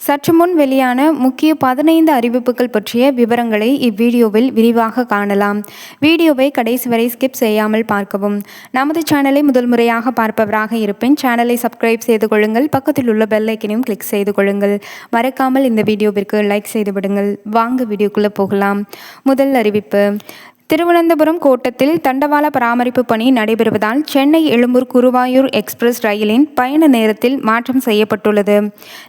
சற்று முன் வெளியான முக்கிய 15 அறிவிப்புகள் பற்றிய விவரங்களை இவ்வீடியோவில் விரிவாக காணலாம். வீடியோவை கடைசி வரை ஸ்கிப் செய்யாமல் பார்க்கவும். நமது சேனலை முதல் முறையாக பார்ப்பவராக இருப்பின் சேனலை சப்ஸ்கிரைப் செய்து கொள்ளுங்கள். பக்கத்தில் உள்ள பெல் ஐக்கனையும் கிளிக் செய்து கொள்ளுங்கள். மறக்காமல் இந்த வீடியோவிற்கு லைக் செய்து விடுங்கள். வாங்க வீடியோக்குள்ளே போகலாம். முதல் அறிவிப்பு. திருவனந்தபுரம் கோட்டத்தில் தண்டவாள பராமரிப்பு பணி நடைபெறுவதால் சென்னை எழும்பூர் குருவாயூர் எக்ஸ்பிரஸ் ரயிலின் பயண நேரத்தில் மாற்றம் செய்யப்பட்டுள்ளது.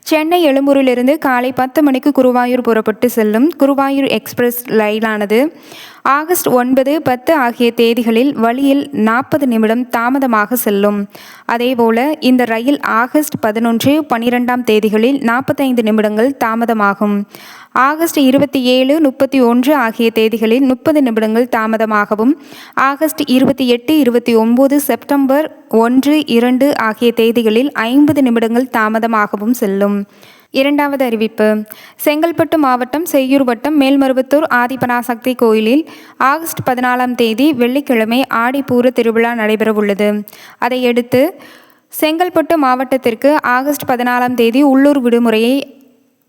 சென்னை எழும்பூரிலிருந்து காலை 10 மணிக்கு குருவாயூர் புறப்பட்டு செல்லும் குருவாயூர் எக்ஸ்பிரஸ் ரயிலானது ஆகஸ்ட் 9, 10 ஆகிய தேதிகளில் வழியில் 40 நிமிடம் தாமதமாக செல்லும். அதேபோல இந்த ரயில் ஆகஸ்ட் 11, 12 தேதிகளில் 45 நிமிடங்கள் தாமதமாகும். ஆகஸ்ட் 27, 31 ஆகிய தேதிகளில் 30 நிமிடங்கள் தாமதமாகவும், ஆகஸ்ட் 28, 29, செப்டம்பர் 1, 2 ஆகிய தேதிகளில் 50 நிமிடங்கள் தாமதமாகவும் செல்லும். இரண்டாவது அறிவிப்பு. செங்கல்பட்டு மாவட்டம் செய்யூர் வட்டம் மேல்மருவத்தூர் ஆதிபராசக்தி கோயிலில் ஆகஸ்ட் 14 தேதி வெள்ளிக்கிழமை ஆடிப்பூர திருவிழா நடைபெறவுள்ளது. அதையடுத்து செங்கல்பட்டு மாவட்டத்திற்கு ஆகஸ்ட் 14 தேதி உள்ளூர் விடுமுறையை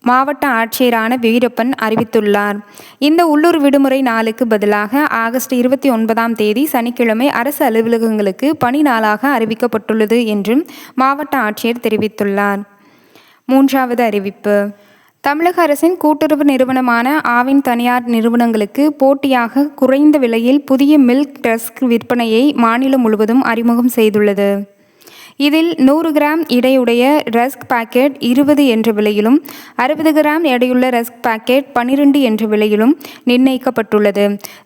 மாவட்ட ஆட்சியரான வீரப்பன் அறிவித்துள்ளார். இந்த உள்ளூர் விடுமுறை நாளுக்கு பதிலாக ஆகஸ்ட் 29 தேதி சனிக்கிழமை அரசு அலுவலகங்களுக்கு பணி நாளாக அறிவிக்கப்பட்டுள்ளது என்றும் மாவட்ட ஆட்சியர் தெரிவித்துள்ளார். மூன்றாவது அறிவிப்பு. தமிழக அரசின் கூட்டுறவு நிறுவனமான ஆவின் தனியார் நிறுவனங்களுக்கு போட்டியாக குறைந்த விலையில் புதிய மில்க் ரஸ்க் விற்பனையை மாநிலம் முழுவதும் அறிமுகம் செய்துள்ளது. இதில் 100 கிராம் எடையுடைய ரஸ்க் பாக்கெட் 20 என்ற விலையிலும், 60 கிராம் எடையுள்ள ரஸ்க் பாக்கெட் 12 என்ற விலையிலும் நிர்ணயிக்கப்பட்டுள்ளது.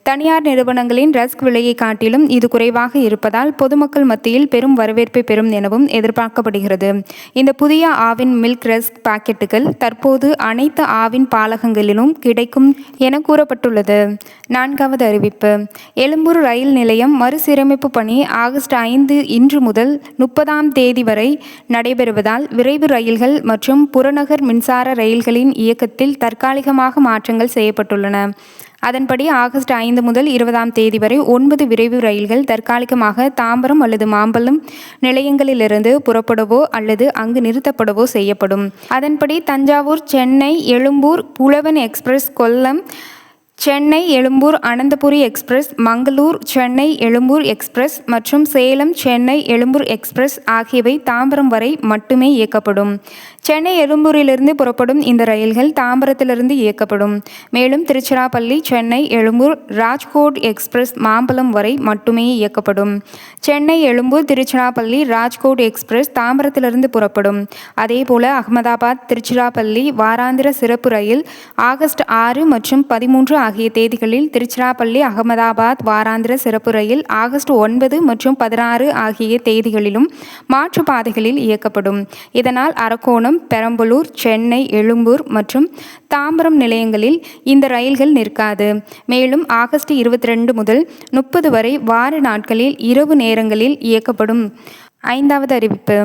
தனியார் நிறுவனங்களின் ரஸ்க் விலையை காட்டிலும் இது குறைவாக இருப்பதால் பொதுமக்கள் மத்தியில் பெரும் வரவேற்பை பெறும் எனவும் எதிர்பார்க்கப்படுகிறது. இந்த புதிய ஆவின் மில்க் ரஸ்க் பாக்கெட்டுகள் தற்போது அனைத்து ஆவின் பாலகங்களிலும் கிடைக்கும் என கூறப்பட்டுள்ளது. நான்காவது அறிவிப்பு. எழும்பூர் ரயில் நிலையம் மறுசீரமைப்பு பணி ஆகஸ்ட் 5 இன்று முதல் 30 தேதி வரை நடைபெறுவதால் விரைவு ரயில்கள் மற்றும் புறநகர் மின்சார ரயில்களின் இயக்கத்தில் தற்காலிகமாக மாற்றங்கள் செய்யப்பட்டுள்ளன. அதன்படி ஆகஸ்ட் 5 முதல் 20 தேதி வரை 9 விரைவு ரயில்கள் தற்காலிகமாக தாம்பரம் அல்லது மாம்பலம் நிலையங்களிலிருந்து புறப்படவோ அல்லது அங்கு நிறுத்தப்படவோ செய்யப்படும். அதன்படி தஞ்சாவூர் சென்னை எழும்பூர் புலவன் express, Kollam Chennai Egmore Ananthapuri express, Mangalore Chennai Egmore express மற்றும் சேலம் சென்னை எழும்பூர் எக்ஸ்பிரஸ் ஆகியவை தாம்பரம் வரை மட்டுமே இயக்கப்படும். சென்னை எழும்பூரிலிருந்து புறப்படும் இந்த ரயில்கள் தாம்பரத்திலிருந்து இயக்கப்படும். மேலும் திருச்சிராப்பள்ளி சென்னை எழும்பூர் ராஜ்கோட் எக்ஸ்பிரஸ் மாம்பலம் வரை மட்டுமே இயக்கப்படும். சென்னை எழும்பூர் திருச்சிராப்பள்ளி ராஜ்கோட் எக்ஸ்பிரஸ் தாம்பரத்திலிருந்து புறப்படும். அதேபோல அகமதாபாத் திருச்சிராப்பள்ளி வாராந்திர சிறப்பு ரயில் ஆகஸ்ட் 6 மற்றும் 13 ஆகிய தேதிகளில், திருச்சிராப்பள்ளி அகமதாபாத் வாராந்திர சிறப்பு ரயில் ஆகஸ்ட் 9 மற்றும் 16 ஆகிய தேதிகளிலும் மாற்று பாதைகளில் இயக்கப்படும். இதனால் அரக்கோணம், பெரம்பலூர், சென்னை எழும்பூர் மற்றும் தாம்பரம் நிலையங்களில் இந்த ரயில்கள் நிற்காது. மேலும் ஆகஸ்ட் 22 முதல் 30 வரை வார நாட்களில் இரவு நேரங்களில் இயக்கப்படும். ஐந்தாவது அறிவிப்பு.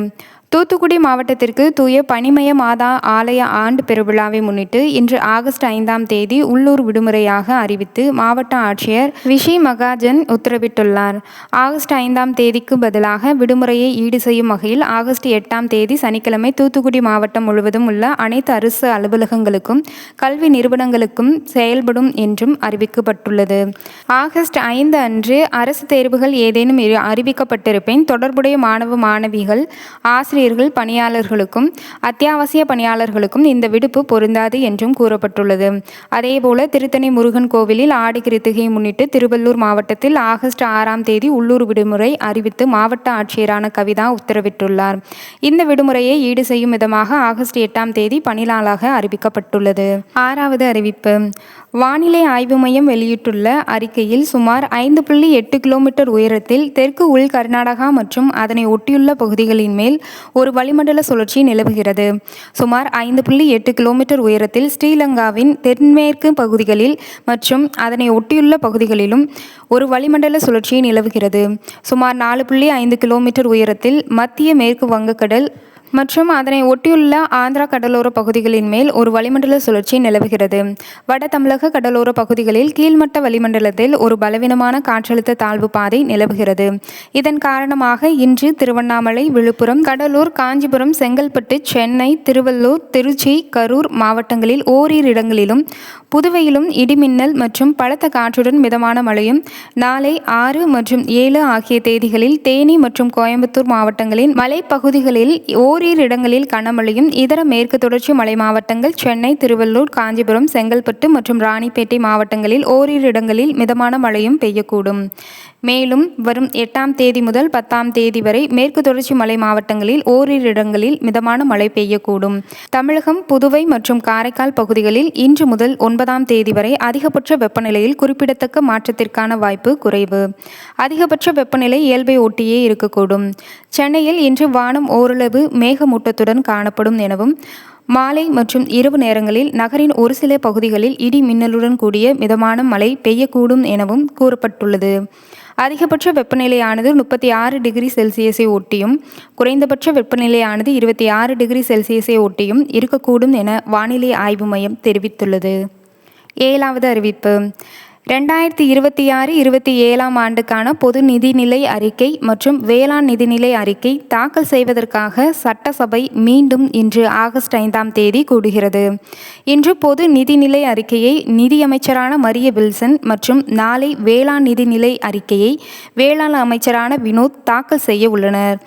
தூத்துக்குடி மாவட்டத்திற்கு தூய பனிமய மாதா ஆலய ஆண்டு பெருவிழாவை முன்னிட்டு இன்று ஆகஸ்ட் 5 தேதி உள்ளூர் விடுமுறையாக அறிவித்து மாவட்ட ஆட்சியர் விஷி மகாஜன் உத்தரவிட்டுள்ளார். ஆகஸ்ட் 5 தேதிக்கு பதிலாக விடுமுறையை ஈடு செய்யும் வகையில் ஆகஸ்ட் 8 தேதி சனிக்கிழமை தூத்துக்குடி மாவட்டம் முழுவதும் உள்ள அனைத்து அரசு அலுவலகங்களுக்கும் கல்வி நிறுவனங்களுக்கும் செயல்படும் என்றும் அறிவிக்கப்பட்டுள்ளது. ஆகஸ்ட் 5 அன்று அரசு தேர்வுகள் ஏதேனும் அறிவிக்கப்பட்டிருப்பின் தொடர்புடைய மாணவ மாணவிகள், ஆசிரியர்கள், பணியாளர்களுக்கும் அத்தியாவசிய பணியாளர்களுக்கும் இந்த விடுப்பு பொருந்தாது என்றும் கூறப்பட்டுள்ளது. அதேபோல திருத்தணி முருகன் கோவிலில் ஆடி கிருத்திகையை முன்னிட்டு திருவள்ளூர் மாவட்டத்தில் ஆகஸ்ட் 6 தேதி உள்ளூர் விடுமுறை அறிவித்து மாவட்ட ஆட்சியரான கவிதா உத்தரவிட்டுள்ளார். இந்த விடுமுறையை ஈடு செய்யும் விதமாக ஆகஸ்ட் 8 தேதி பணி நாளாக அறிவிக்கப்பட்டுள்ளது. ஆறாவது அறிவிப்பு. வானிலை ஆய்வு மையம் வெளியிட்டுள்ள அறிக்கையில் சுமார் 5.8 கிலோமீட்டர் உயரத்தில் தெற்கு உள் கர்நாடகா மற்றும் அதனை ஒட்டியுள்ள பகுதிகளின் மேல் ஒரு வளிமண்டல சுழற்சி நிலவுகிறது. சுமார் 5.8 கிலோமீட்டர் உயரத்தில் ஸ்ரீலங்காவின் தென்மேற்கு பகுதிகளில் மற்றும் அதனை ஒட்டியுள்ள பகுதிகளிலும் ஒரு வளிமண்டல சுழற்சி நிலவுகிறது. சுமார் 4.5 கிலோமீட்டர் உயரத்தில் மத்திய மேற்கு வங்கக்கடல் மற்றும் அதனை ஒட்டியுள்ள ஆந்திரா கடலோர பகுதிகளின் மேல் ஒரு வளிமண்டல சுழற்சி நிலவுகிறது. வட தமிழக கடலோர பகுதிகளில் கீழ்மட்ட வளிமண்டலத்தில் ஒரு பலவீனமான காற்றழுத்த தாழ்வு பாதை நிலவுகிறது. இதன் காரணமாக இன்று திருவண்ணாமலை, விழுப்புரம், கடலூர், காஞ்சிபுரம், செங்கல்பட்டு, சென்னை, திருவள்ளூர், திருச்சி, கரூர் மாவட்டங்களில் ஓரிரு இடங்களிலும், புதுவையிலும் இடிமின்னல் மற்றும் பலத்த காற்றுடன் மிதமான மழையும், நாளை 6 மற்றும் 7 ஆகிய தேதிகளில் தேனி மற்றும் கோயம்புத்தூர் மாவட்டங்களின் மலைப்பகுதிகளில் ஓரிரு இடங்களில் கனமழையும், இதர மேற்கு தொடர்ச்சி மலை மாவட்டங்கள் சென்னை, திருவள்ளூர், காஞ்சிபுரம், செங்கல்பட்டு மற்றும் ராணிப்பேட்டை மாவட்டங்களில் ஓரிரு இடங்களில் மிதமான மழையும் பெய்யக்கூடும். மேலும் வரும் 8ஆம் தேதி முதல் 10ஆம் தேதி வரை மேற்கு தொடர்ச்சி மலை மாவட்டங்களில் ஓரிரு இடங்களில் மிதமான மழை பெய்யக்கூடும். தமிழகம், புதுவை மற்றும் காரைக்கால் பகுதிகளில் இன்று முதல் 9ஆம் தேதி வரை அதிகபட்ச வெப்பநிலையில் குறிப்பிடத்தக்க மாற்றத்திற்கான வாய்ப்பு குறைவு. அதிகபட்ச வெப்பநிலை இயல்பை ஒட்டியே இருக்கக்கூடும். சென்னையில் இன்று வானம் ஓரளவு மேகமூட்டத்துடன் காணப்படும் எனவும், மாலை மற்றும் இரவு நேரங்களில் நகரின் ஒரு சில பகுதிகளில் இடி மின்னலுடன் கூடிய மிதமான மழை பெய்யக்கூடும் எனவும் கூறப்பட்டுள்ளது. அதிகபட்ச வெப்பநிலையானது 36 டிகிரி செல்சியஸை ஒட்டியும், குறைந்தபட்ச வெப்பநிலையானது 26 டிகிரி செல்சியஸை ஒட்டியும் இருக்கக்கூடும் என வானிலை ஆய்வு மையம் தெரிவித்துள்ளது. 7வது அறிவிப்பு. 2026-27ஆம் ஆண்டுக்கான பொது நிதிநிலை அறிக்கை மற்றும் வேளாண் நிதிநிலை அறிக்கை தாக்கல் செய்வதற்காக சட்டசபை மீண்டும் இன்று ஆகஸ்ட் 5ஆம் தேதி கூடுகிறது. இன்று பொது நிதிநிலை அறிக்கையை நிதியமைச்சரான மரிய வில்சன் மற்றும் நாளை வேளாண் நிதிநிலை அறிக்கையை வேளாண் அமைச்சரான வினோத் தாக்கல் செய்ய உள்ளனர்.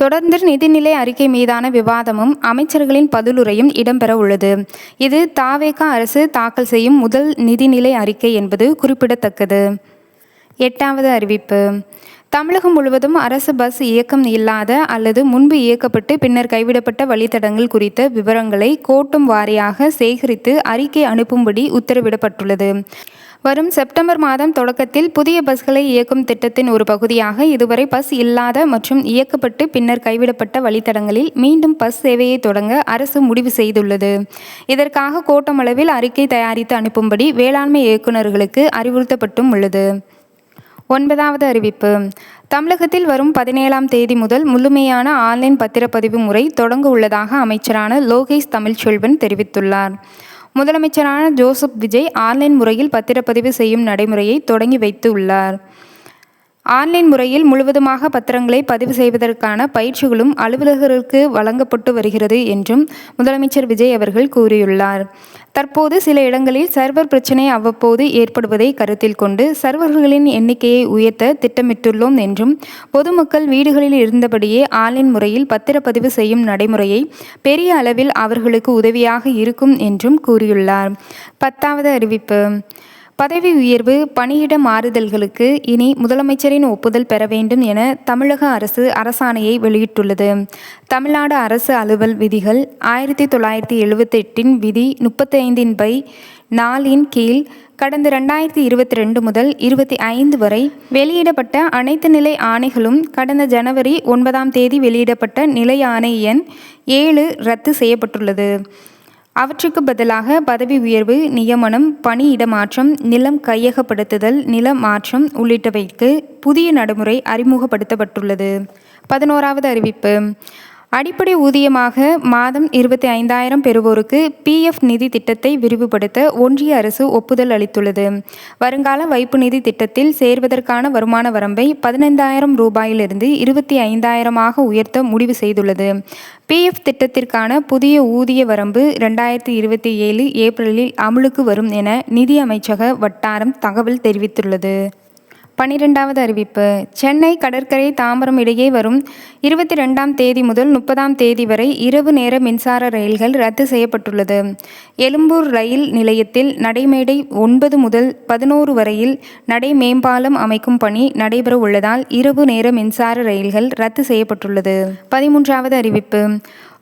தொடர்ந்து நிதிநிலை அறிக்கை மீதான விவாதமும் அமைச்சர்களின் பதிலுரையும் இடம்பெற உள்ளது. இது தவேக அரசு தாக்கல் செய்யும் முதல் நிதிநிலை அறிக்கை என்பது குறிப்பிடத்தக்கது. 8வது அறிவிப்பு. தமிழகம் முழுவதும் அரசு பஸ் இயக்கம் இல்லாத அல்லது முன்பு இயக்கப்பட்டு பின்னர் கைவிடப்பட்ட வழித்தடங்கள் குறித்த விவரங்களை கோட்டம் வாரியாக சேகரித்து அறிக்கை அனுப்பும்படி உத்தரவிடப்பட்டுள்ளது. வரும் செப்டம்பர் மாதம் தொடக்கத்தில் புதிய பஸ்களை இயக்கும் திட்டத்தின் ஒரு பகுதியாக இதுவரை பஸ் இல்லாத மற்றும் இயக்கப்பட்டு பின்னர் கைவிடப்பட்ட வழித்தடங்களில் மீண்டும் பஸ் சேவையை தொடங்க அரசு முடிவு செய்துள்ளது. இதற்காக கோட்டமளவில் அறிக்கை தயாரித்து அனுப்பும்படி வேளாண்மை இயக்குநர்களுக்கு அறிவுறுத்தப்பட்டும் உள்ளது. 9வது அறிவிப்பு. தமிழகத்தில் வரும் 17ஆம் தேதி முதல் முழுமையான ஆன்லைன் பத்திரப்பதிவு முறை தொடங்க உள்ளதாக அமைச்சரான லோகேஷ் தமிழ்ச்செல்வன் தெரிவித்துள்ளார். முதலமைச்சரான ஜோசப் விஜய் ஆன்லைன் முறையில் பத்திரப்பதிவு செய்யும் நடைமுறையை தொடங்கி வைத்து உள்ளார். ஆன்லைன் முறையில் முழுவதுமாக பத்திரங்களை பதிவு செய்வதற்கான பயிற்சிகளும் அலுவலர்களுக்கு வழங்கப்பட்டு வருகிறது என்றும் முதலமைச்சர் விஜய் அவர்கள் கூறியுள்ளார். தற்போது சில இடங்களில் சர்வர் பிரச்சினை அவ்வப்போது ஏற்படுவதை கருத்தில் கொண்டு சர்வர்களின் எண்ணிக்கையை உயர்த்த திட்டமிட்டுள்ளோம் என்றும், பொதுமக்கள் வீடுகளில் இருந்தபடியே ஆன்லைன் முறையில் பத்திரப்பதிவு செய்யும் நடைமுறையை பெரிய அளவில் அவர்களுக்கு உதவியாக இருக்கும் என்றும் கூறியுள்ளார். 10வது அறிவிப்பு. பதவி உயர்வு, பணியிட மாறுதல்களுக்கு இனி முதலமைச்சரின் ஒப்புதல் பெற வேண்டும் என தமிழக அரசு அரசாணையை வெளியிட்டுள்ளது. தமிழ்நாடு அரசு அலுவல் விதிகள் 1978 விதி 35/4 கீழ் கடந்த 2022 முதல் 25 வரை வெளியிடப்பட்ட அனைத்து நிலை ஆணைகளும் கடந்த ஜனவரி 9ஆம் தேதி வெளியிடப்பட்ட நிலை ஆணை எண் 7 ரத்து செய்யப்பட்டுள்ளது. அவற்றுக்கு பதிலாக பதவி உயர்வு, நியமனம், பணி இடமாற்றம், நிலம் கையகப்படுத்துதல், நில மாற்றம் உள்ளிட்டவைக்கு புதிய நடைமுறை அறிமுகப்படுத்தப்பட்டுள்ளது. 11வது அறிவிப்பு. அடிப்படை ஊதியமாக மாதம் 25,000 பெறுவோருக்கு PF நிதி திட்டத்தை விரிவுபடுத்த ஒன்றிய அரசு ஒப்புதல் அளித்துள்ளது. வருங்கால வைப்பு நிதி திட்டத்தில் சேர்வதற்கான வருமான வரம்பை 15,000 ரூபாயிலிருந்து 25,000ஆக உயர்த்த முடிவு செய்துள்ளது. PF திட்டத்திற்கான புதிய ஊதிய வரம்பு 2027 ஏப்ரலில் அமலுக்கு வரும் என நிதி அமைச்சக வட்டாரம் தகவல் தெரிவித்துள்ளது. 12வது அறிவிப்பு. சென்னை கடற்கரை தாம்பரம் இடையே வரும் 22ஆம் தேதி முதல் 30ஆம் தேதி வரை இரவு நேர மின்சார ரயில்கள் ரத்து செய்யப்பட்டுள்ளது. எழும்பூர் ரயில் நிலையத்தில் நடைமேடை 9 முதல் 11 வரையில் நடை மேம்பாலம் அமைக்கும் பணி நடைபெற உள்ளதால் இரவு நேர மின்சார ரயில்கள் ரத்து செய்யப்பட்டுள்ளது. 13வது அறிவிப்பு.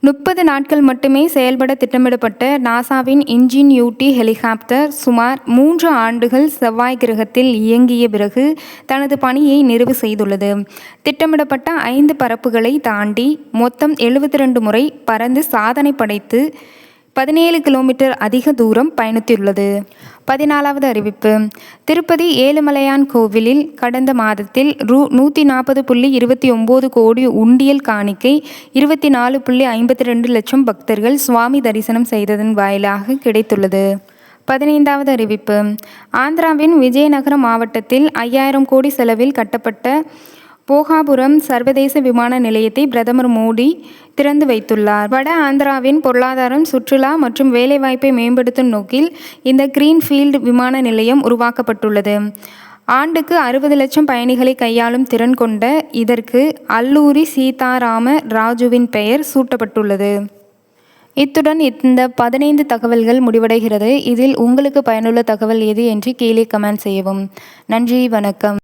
30 நாட்கள் மட்டுமே செயல்பட திட்டமிடப்பட்ட நாசாவின் இன்ஜின்யூட்டி ஹெலிகாப்டர் சுமார் 3 ஆண்டுகள் செவ்வாய் கிரகத்தில் இயங்கிய பிறகு தனது பணியை நிறைவு செய்துள்ளது. திட்டமிடப்பட்ட 5 பரப்புகளை தாண்டி மொத்தம் 72 முறை பறந்து சாதனை படைத்து 17 கிலோமீட்டர் அதிக தூரம் பயணித்துள்ளது. 14வது அறிவிப்பு. திருப்பதி ஏழுமலையான் கோவிலில் கடந்த மாதத்தில் ரூ. 140.29 கோடி உண்டியல் காணிக்கை 24.52 லட்சம் பக்தர்கள் சுவாமி தரிசனம் செய்ததன் வாயிலாக கிடைத்துள்ளது. 15வது அறிவிப்பு. ஆந்திராவின் விஜயநகரம் மாவட்டத்தில் 5000 கோடி செலவில் கட்டப்பட்ட போகாபுரம் சர்வதேச விமான நிலையத்தை பிரதமர் மோடி திறந்து வைத்துள்ளார். வட ஆந்திராவின் பொருளாதாரம், சுற்றுலா மற்றும் வேலைவாய்ப்பை மேம்படுத்தும் நோக்கில் இந்த கிரீன்ஃபீல்டு விமான நிலையம் உருவாக்கப்பட்டுள்ளது. ஆண்டுக்கு 60 லட்சம் பயணிகளை கையாளும் திறன் கொண்ட இதற்கு அல்லூரி சீதாராம ராஜுவின் பெயர் சூட்டப்பட்டுள்ளது. இத்துடன் இந்த 15 தகவல்கள் முடிவடைகிறது. இதில் உங்களுக்கு பயனுள்ள தகவல் எது என்று கீழே கமெண்ட் செய்யவும். நன்றி, வணக்கம்.